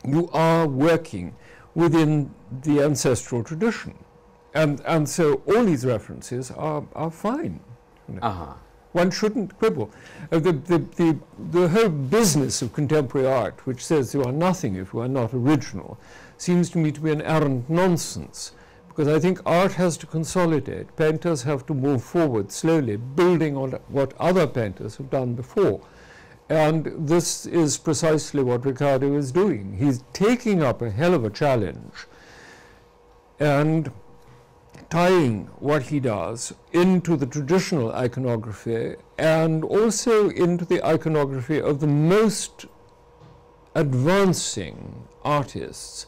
you are working within the ancestral tradition. And so all these references are fine. You know. One shouldn't quibble. The whole business of contemporary art, which says you are nothing if you are not original, seems to me to be an arrant nonsense, because I think art has to consolidate. Painters have to move forward slowly, building on what other painters have done before. And this is precisely what Ricardo is doing. He's taking up a hell of a challenge and tying what he does into the traditional iconography and also into the iconography of the most advancing artists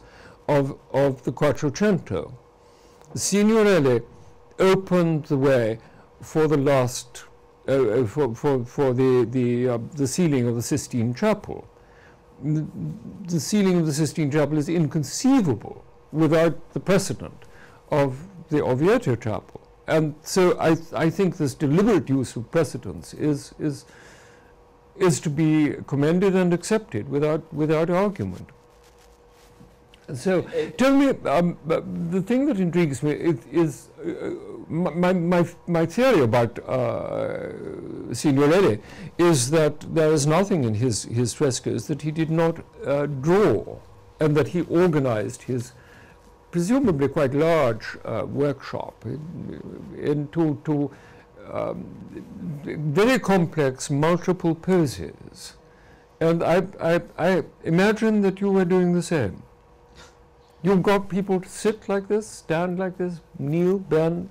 of the Quattrocento. Signorelli opened the way for the last for the ceiling of the Sistine Chapel. The ceiling of the Sistine Chapel is inconceivable without the precedent of the Orvieto Chapel, and so I think this deliberate use of precedents is to be commended and accepted without argument. So tell me, the thing that intrigues me is my theory about Signorelli is that there is nothing in his frescoes that he did not draw, and that he organized his presumably quite large workshop into very complex multiple poses. And I imagine that you were doing the same. You've got people to sit like this, stand like this, kneel, bend.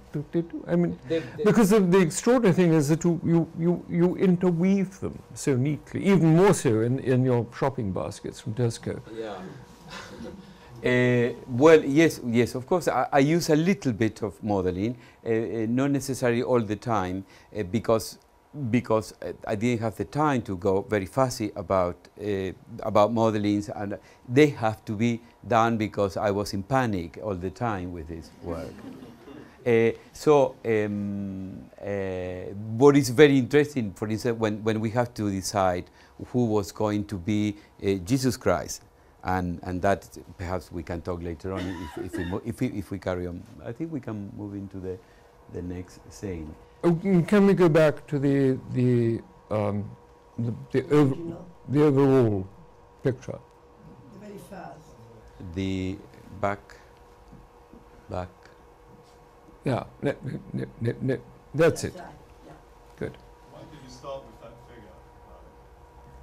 I mean, because the extraordinary thing is that you interweave them so neatly, even more so in your shopping baskets from Tesco. Yeah. Well, yes, of course. I use a little bit of modeling, not necessarily all the time, because I didn't have the time to go very fussy about modelings, and they have to be done because I was in panic all the time with this work. What is very interesting, for instance, when we have to decide who was going to be Jesus Christ, and that perhaps we can talk later on if we carry on. I think we can move into the next scene. Can we go back to the overall picture? Very fast. The back. Yeah, that's it. Right. Yeah. Good. Why did you start with that figure?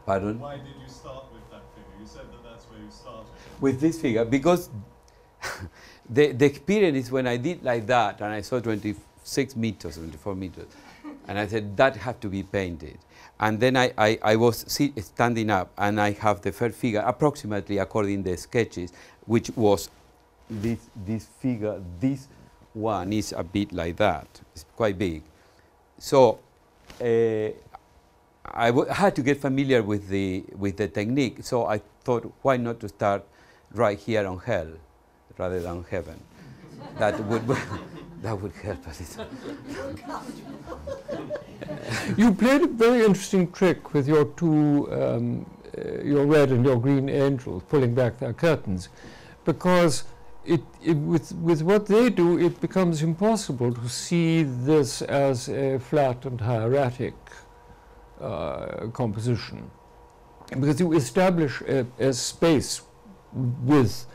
Pardon? Why did you start with that figure? You said that that's where you started. With this figure, because the experience is when I did like that and I saw 26 meters, 24 meters, and I said that had to be painted. And then I was standing up, and I have the first figure approximately according to the sketches, which was this figure. This one is a bit like that. It's quite big. So I had to get familiar with the technique. So I thought, why not to start right here on hell rather than heaven? That would help us. You played a very interesting trick with your two, your red and your green angels, pulling back their curtains, because with what they do, it becomes impossible to see this as a flat and hieratic composition, because you establish a space with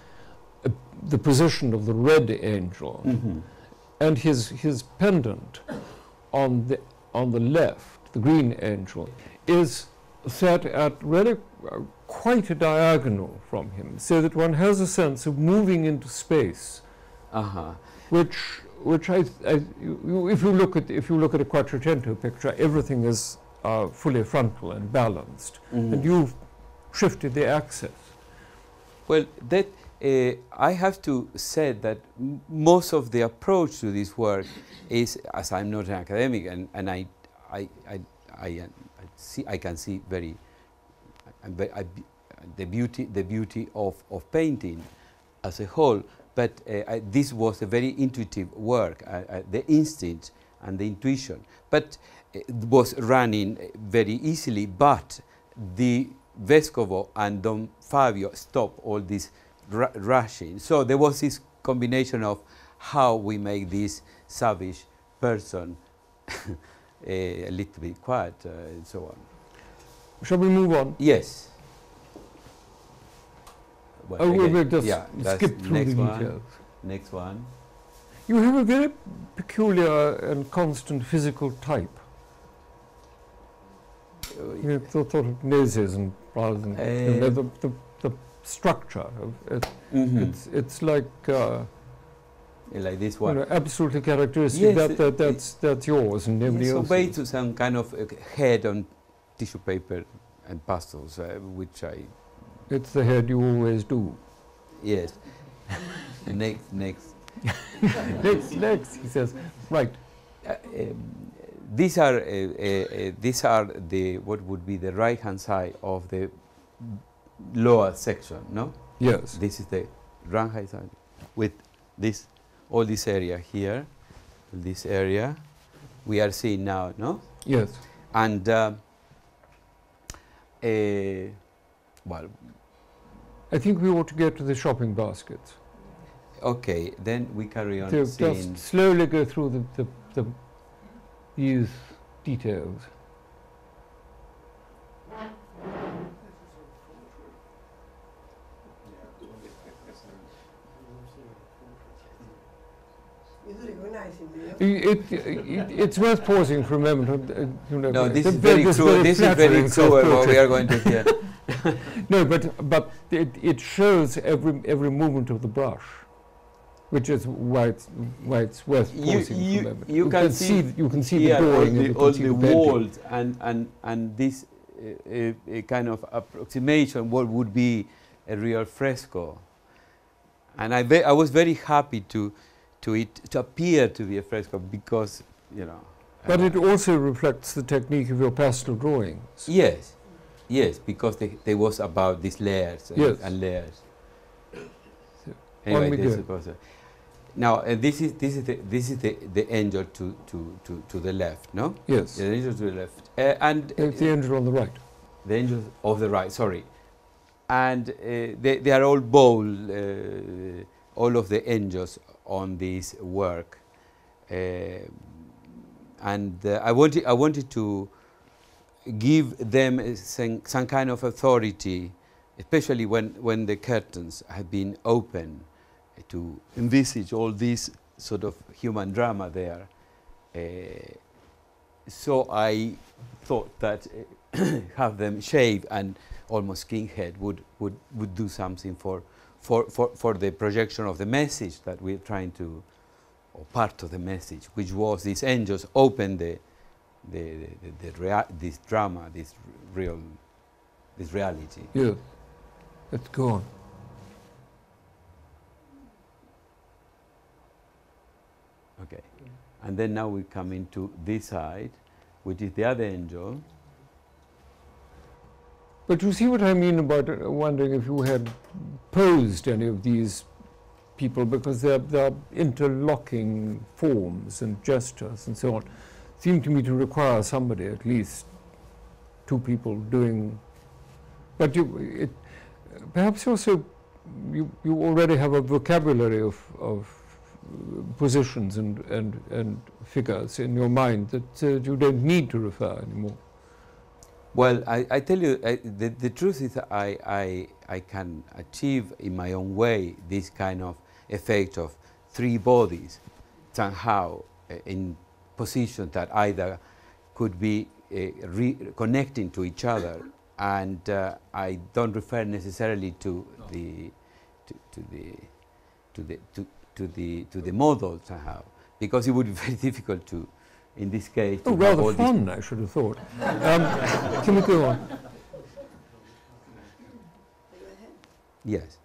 the position of the red angel, mm-hmm. and his pendant on the left, the green angel, is set at really quite a diagonal from him, so that one has a sense of moving into space, which if you look at a Quattrocento picture, everything is fully frontal and balanced, mm-hmm. and you've shifted the axis. Well, that I have to say that most of the approach to this work is, as I'm not an academic, and I can see the beauty of painting as a whole, but this was a very intuitive work, the instinct and the intuition, but it was running very easily. But the Vescovo and Don Fabio stopped all this rushing. So there was this combination of how we make this savage person a little bit quiet and so on. Shall we move on? Yes. Well, we'll just that's skip through the details. Next one. You have a very peculiar and constant physical type. You thought of noses and rather than the structure of it. It's like this one. Absolutely characteristic. Yes, that's yours and nobody else's. So based to some kind of head on tissue paper and pastels, which I. It's the head you always do. Yes. next. next. He says, right. These are the what would be the right hand side of the lower section, no? Yes. This is the right hand side with this all this area here, this area we are seeing now, no? Yes. And well, I think we ought to get to the shopping baskets. Okay, then we carry on. Just slowly go through these details. It's worth pausing for a moment. No, this is very true. This is very true. What we are going to hear. No, but it shows every movement of the brush, which is why it's worth pausing for a moment. You can see the drawing, all the walls, and this a kind of approximation what would be a real fresco. And I was very happy to appear to be a fresco because, But it also reflects the technique of your pastel drawings. Yes, because they was about these layers and layers. So anyway, this is now this is the angel to the left, no? Yes. The angel to the left, and it's the angel on the right. The angel of the right. Sorry, and they are all bold. All of the angels on this work, and I wanted to give them some kind of authority, especially when the curtains have been open, to envisage all this sort of human drama there. So I thought that have them shave and almost skinhead would do something for the projection of the message that we're trying to, or part of the message, which was these angels open this drama, this reality. Yeah, let's go on. Okay, and then now we come into this side, which is the other angel. But you see what I mean about wondering if you had posed any of these people, because they're interlocking forms and gestures and so on. Seem to me to require somebody, at least two people doing. But perhaps also you already have a vocabulary of positions and figures in your mind that you don't need to refer anymore. Well, I tell you, the truth is that I can achieve in my own way this kind of effect of three bodies somehow in positions that either could be connecting to each other, and I don't refer necessarily to the model somehow, because it would be very difficult to. In this case, rather fun, I should have thought. Can we go on? Yes.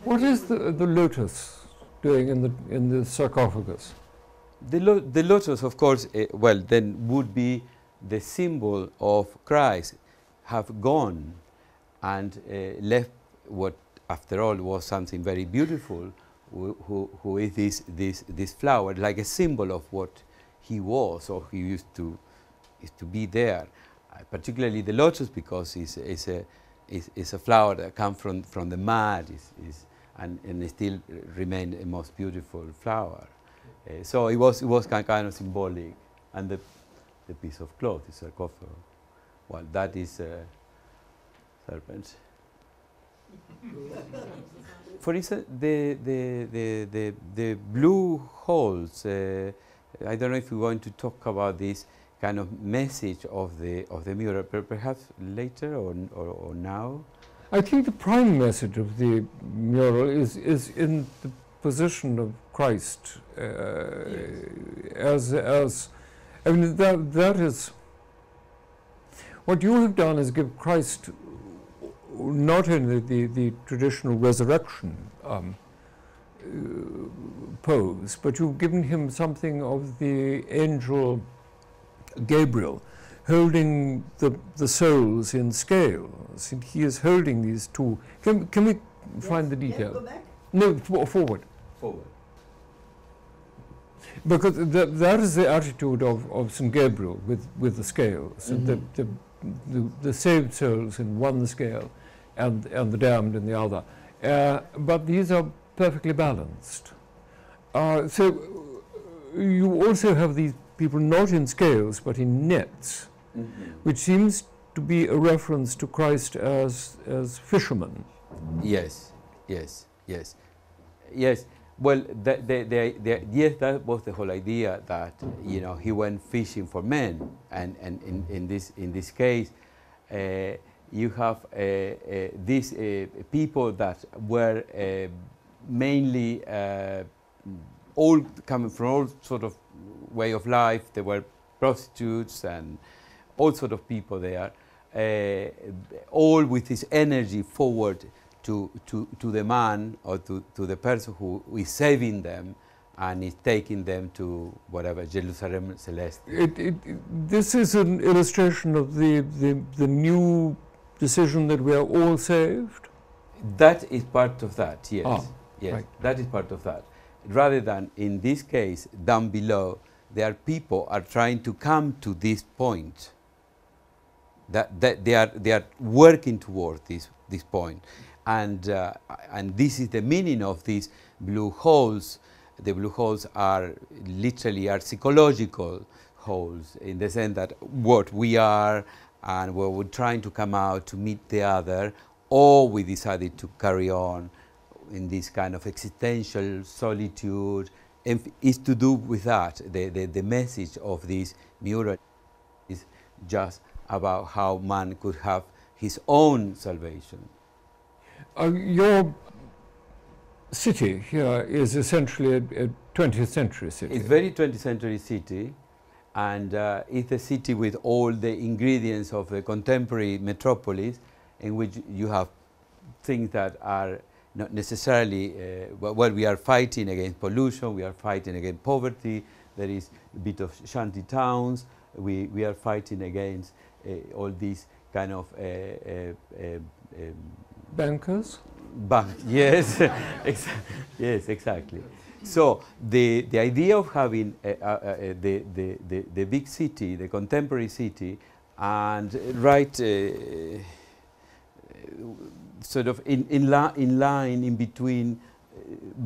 What is the lotus doing in the sarcophagus? The lotus, of course, then would be the symbol of Christ, have gone and left what, after all, was something very beautiful, who is this flower, like a symbol of what he was or he used to be there. Particularly the lotus, because it's a flower that comes from the mud, and it still remains a most beautiful flower. So it was kind of symbolic, and the piece of cloth is sarcophagus. Well, that is serpent. For instance, the blue holes. I don't know if we're going to talk about this kind of message of the mural, perhaps later or now. I think the prime message of the mural is in the position of Christ as I mean that is what you have done, is give Christ not only the traditional resurrection pose, but you've given him something of the angel Gabriel holding the souls in scales, and he is holding these two. Can we find the detail? Go back? No, forward. Forward. Because that is the attitude of St. Gabriel with the scales, and the saved souls in one scale, and the damned in the other. But these are perfectly balanced. So you also have these people not in scales but in nets, which seems to be a reference to Christ as fisherman. Yes, yes, yes, yes. Well, yes, that was the whole idea, that he went fishing for men, and in this case, you have these people that were mainly all coming from all sort of way of life. They were prostitutes and all sort of people there, all with this energy forward to the man or to the person who is saving them and is taking them to whatever, Jerusalem Celestial. This is an illustration of the new decision that we are all saved? That is part of that, yes. Yes, right. That is part of that. Rather than, in this case, down below, there are people are trying to come to this point. That they are working toward this point. And this is the meaning of these blue holes. The blue holes are literally psychological holes, in the sense that what we are and where we're trying to come out to meet the other, or we decided to carry on in this kind of existential solitude, is to do with that. The message of this mural is just about how man could have his own salvation. Your city here is essentially a 20th century city. It's very 20th century city, and it's a city with all the ingredients of a contemporary metropolis, in which you have things that are not necessarily, well, we are fighting against pollution, we are fighting against poverty, there is a bit of shanty towns, we are fighting against all these kind of bankers? Yes, yes, exactly. So the idea of having the big city, the contemporary city, and right sort of in line in between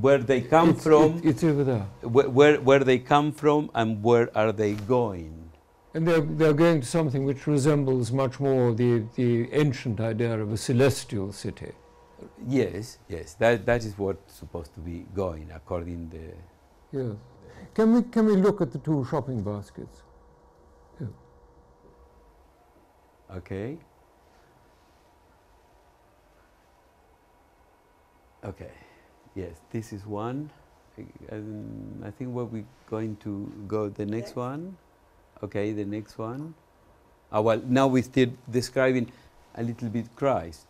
where they come from. It's over there. Where they come from and where are they going? And they're going to something which resembles much more the ancient idea of a celestial city. Yes, yes, that is what's supposed to be going according to. Yes. Can we look at the two shopping baskets? Yeah. Okay. Okay. Yes, this is one. I think where we're going to go the next one. Okay, the next one. Well, now we're still describing a little bit Christ.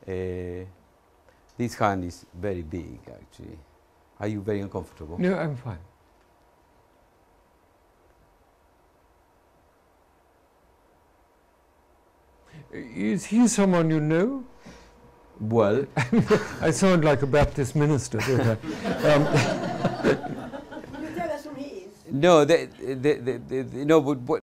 This hand is very big, actually. Are you very uncomfortable? No, I'm fine. Is he someone you know? Well, I sound like a Baptist minister, don't I? You tell us who he is. no, no, but